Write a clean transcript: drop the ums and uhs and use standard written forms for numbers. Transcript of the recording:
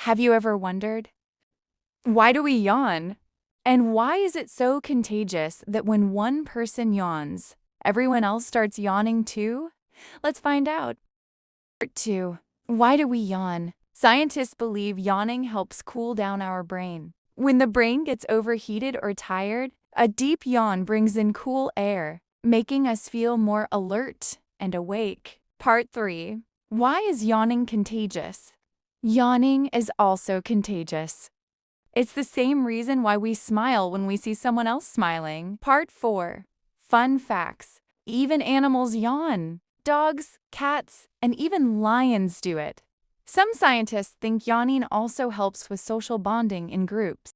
Have you ever wondered, why do we yawn? And why is it so contagious that when one person yawns, everyone else starts yawning too? Let's find out. Part 2. Why do we yawn? Scientists believe yawning helps cool down our brain. When the brain gets overheated or tired, a deep yawn brings in cool air, making us feel more alert and awake. Part 3. Why is yawning contagious? Yawning is also contagious. It's the same reason why we smile when we see someone else smiling. Part 4. Fun facts. Even animals yawn. Dogs, cats, and even lions do it. Some scientists think yawning also helps with social bonding in groups.